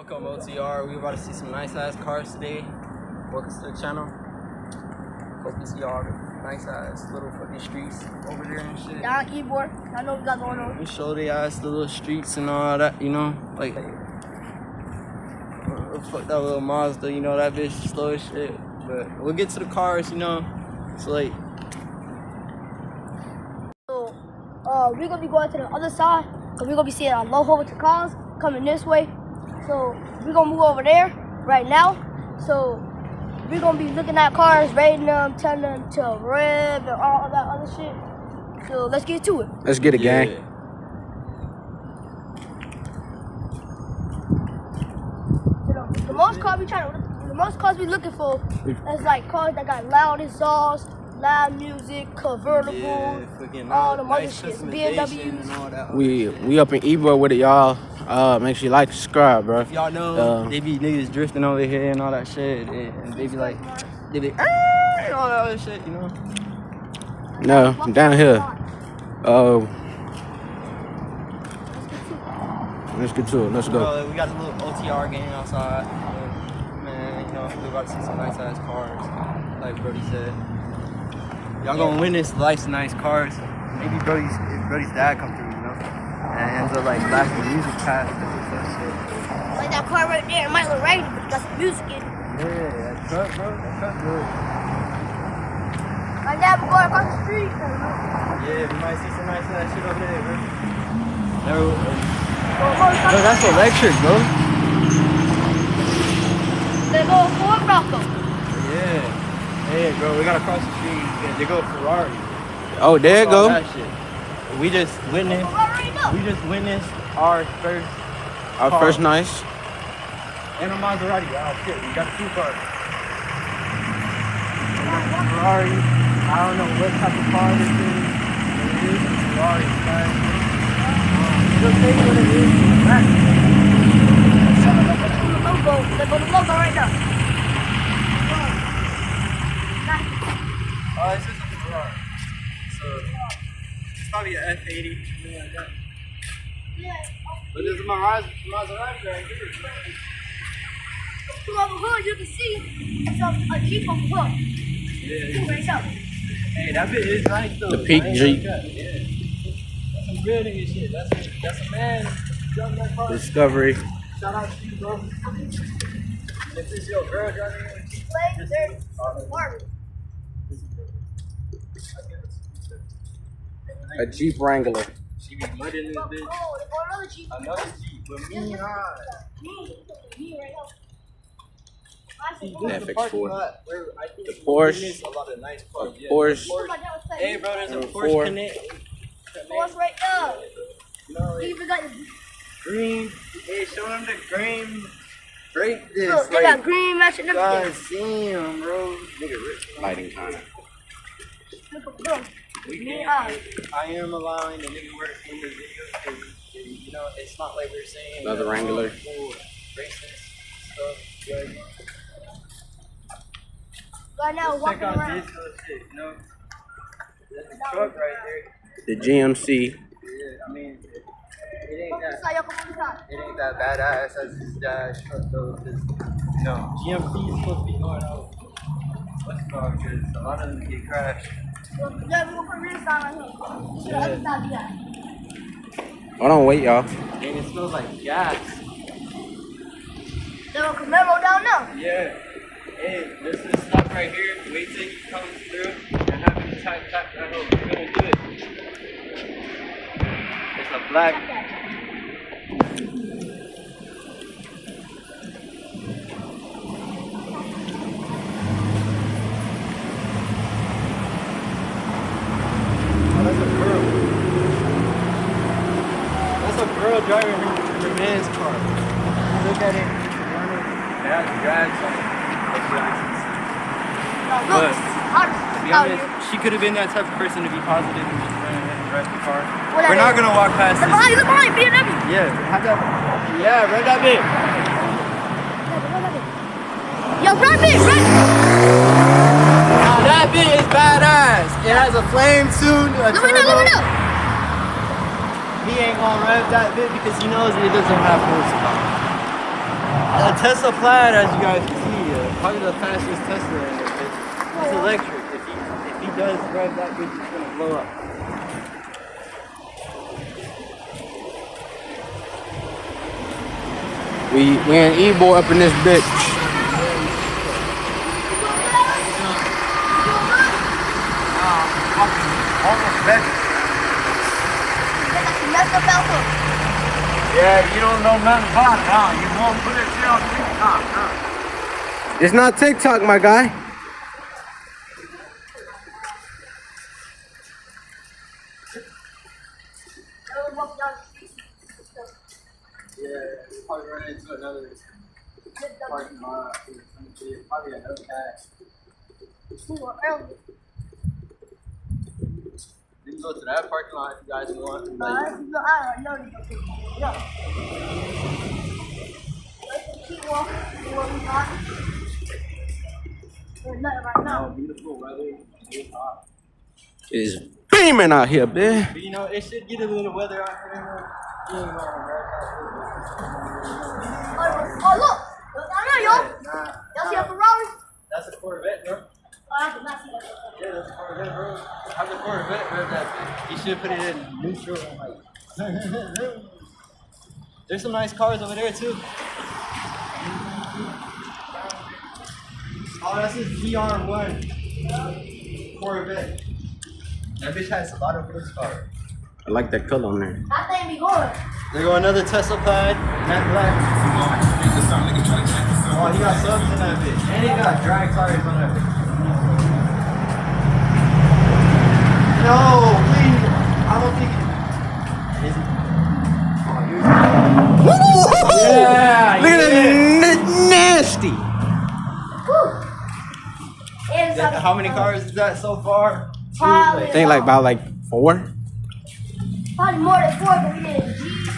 Welcome OTR. We about to see some nice ass cars today. Welcome to the channel. Hope you see all the nice ass little fucking streets over there and shit. Down keyboard. I know what we got going on. We show the ass the little streets and all that, you know, like fuck that little Mazda, you know, that bitch slow as shit. But we'll get to the cars, you know. It's like So, we're gonna be going to the other side because we're gonna be seeing a low hole with the cars coming this way. So we're gonna move over there right now. So we're gonna be looking at cars, rating them, telling them to rev and all that other shit. So let's get to it. Let's get it, gang. So the most cars we looking for is like cars that got loud exhaust, loud music, convertible, all the other shit, BMWs. We up in Ebro with it, y'all. Make sure you like, subscribe, bro. y'all know they be niggas drifting over here and all that shit, and they be like, and all that other shit, you know. No, down here. Let's get to it. Let's go. We got a little OTR game outside. Man, you know, we about to see some nice ass cars, like Brody said. Y'all gonna witness life's nice cars. Maybe Brody's dad come through, you know, and ends up like blasting music past us and that shit. Like that car right there, it might look rainy, but it got some music in it. Yeah, that truck, bro. That truck good. Like that, we're going across the street. Yeah, we might see some nice ass shit over there, bro. Bro, that's electric, bro. They go Ford Bronco. Yeah. Hey, bro, we gotta cross the street. Yeah, they go Ferrari. Oh, there you go. That shit. We just witnessed our first Our car. first nice. And a Maserati. Oh shit, we got two cars. We got a Ferrari. I don't know what type of car this is. But it is a Ferrari, guys. Just take what it is. Back. The logo right now. Oh, this is a Ferrari. So it's probably an F80, something like that. Yeah. But there's a Maserati right here. From over hood, you can see it's a Jeep on the hood. Yeah. Right up. Hey, that bit is nice though. The peak Jeep. Yeah. That's some real nigga shit. That's a man. Driving that car. Discovery. Shout out to you, bro. If this your girl driving a Jeep, A Jeep Wrangler. she be mudding this bitch. Another Jeep. Another Jeep, but me and I. Me right now. See, The this is the parking FX4. lot where I think The we Porsche. witness a lot of nice cars. Yeah. Porsche. Hey, bro, there's a Number Porsche 4. Connect. What's right there? You know, You like even got green. Hey, show them the green. Break this. look, they got green matching God everything. damn, bro. Nigga rich. Lighting time. Look. We Me can't. eyes. I am allowing the nigga work in the video because, you know, it's not like we're saying Another Wrangler. racist stuff. But Right now, check walking out around. this little shit, you know? That's a truck right there. The GMC. Yeah, I mean, it ain't Come that. inside, y'all come inside. It ain't that badass as his dad's truck though, because, you know, GMC is supposed to be going out. What's it called? Because a lot of them get crashed. Yeah, we're gonna put real sign right here. To the other side, yeah. Hold on, wait, y'all. And it smells like gas. There's a Camaro down there. Yeah. Hey, this is stop right here. Wait till he comes through and have him tap that hole. We're gonna do it. It's a black. Oh, that's a girl. That's a girl driving her man's car. Look at it. It has drags on it. Look, To be out honest, here. she could have been that type of person to be positive and just run ahead and drive the car. What We're that not is? gonna walk past Look this. behind you, BMW. Yeah, have that. Yeah, run that bit. Yo, run it, run. Now that bit is badass. It has a flame tune, a Look at turbo. that. He ain't gonna rev that bit because he knows it doesn't have horsepower. Tesla Plaid, as you guys can see, probably the fastest Tesla. It's electric. If he does rev that bitch, it's gonna blow up. We in E-boy up in this bitch. Almost better. Messed up outfit. Yeah, you don't know nothing about it, huh? You won't put it on TikTok, huh? It's not TikTok, my guy. Yeah, we probably run into another parking lot. Probably another cat. You can go to that parking lot if you guys want. No, I don't know. Beautiful weather. It's hot. It's beaming out here, man. But you know, it should get a little weather out here. Oh, look! Look down there, y'all! Y'all see a Ferrari? That's a Corvette, bro. Oh, I did not see that. Yeah, that's a Corvette, bro. How's a Corvette, bro? You should put it in neutral. There's some nice cars over there, too. Oh, that's his GR1 Corvette. That bitch has a lot of horsepower. I like that color on there. That thing be going. There go another Tesla Plaid, matte black. Oh, he got subs in that bitch. And he got drag tires on that bitch. No, please. I don't think it is. Yeah, Look at that nasty. Woo! And How many cars is that so far? Probably, I think like about like 4. probably more than 4, but we did a Jeep.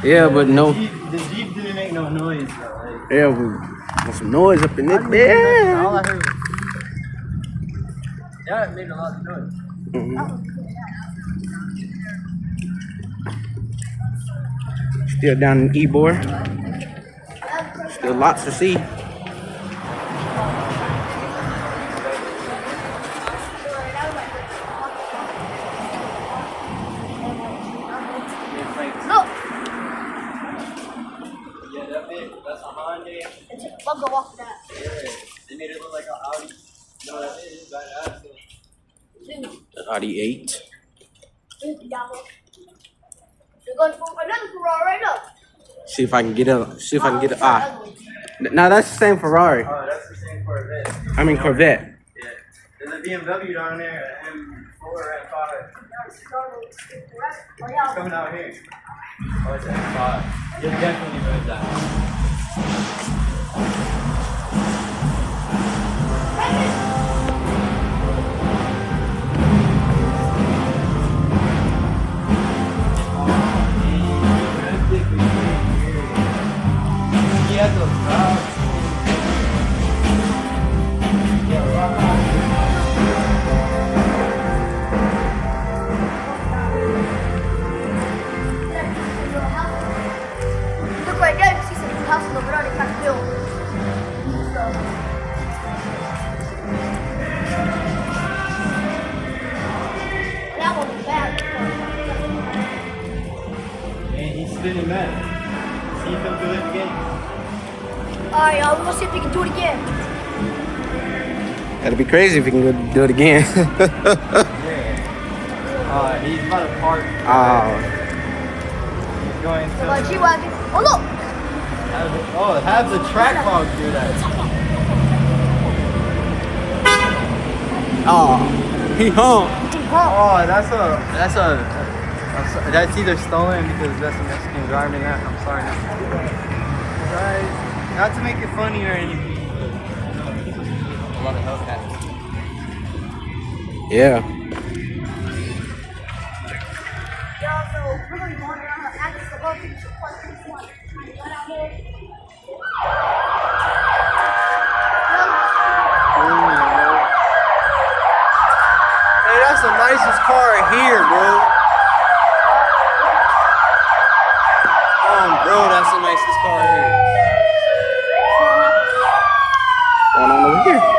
Yeah, but no. The Jeep didn't make no noise though. Like, Yeah, with some noise up in this all bitch. I heard was, yeah, it made a lot of noise. Still down in E-boy. Still lots to see. Look! Yeah, that big, that's a Hyundai. It took a bug off of that. Yeah, they made it look like an Audi. No, that is badass. Dude, Audi 8. $50. We're going for another Ferrari right now. See if I can get a. See if I can get a. Nah, that's the same Ferrari. Oh, that's the same Corvette. I mean Corvette. Yeah. There's a BMW down there, M4 at 5. It's coming out here. Oh, it's M5. You'll definitely move that. Yeah, those clouds. Yeah, rock on. Look right there, you see some houses over there they kind of built. So, that one was bad. And he's spinning mad. See if he'll do it again. Alright, y'all, we're gonna see if we can do it again. That'd be crazy if we can go do it again. He's about to park. He's going So, to. G-Wagon. Oh, look! Have the track hog do that. Oh, he hung. Oh, that's either stolen because that's a Mexican driving that. I'm sorry. Right. Not to make it funny or anything, but a lot of Hellcats. Yeah. Yeah, so we're gonna be going around the axis of both these one. Right out here. Hey, that's the nicest car here, bro. Bro, that's the nicest car here. over here.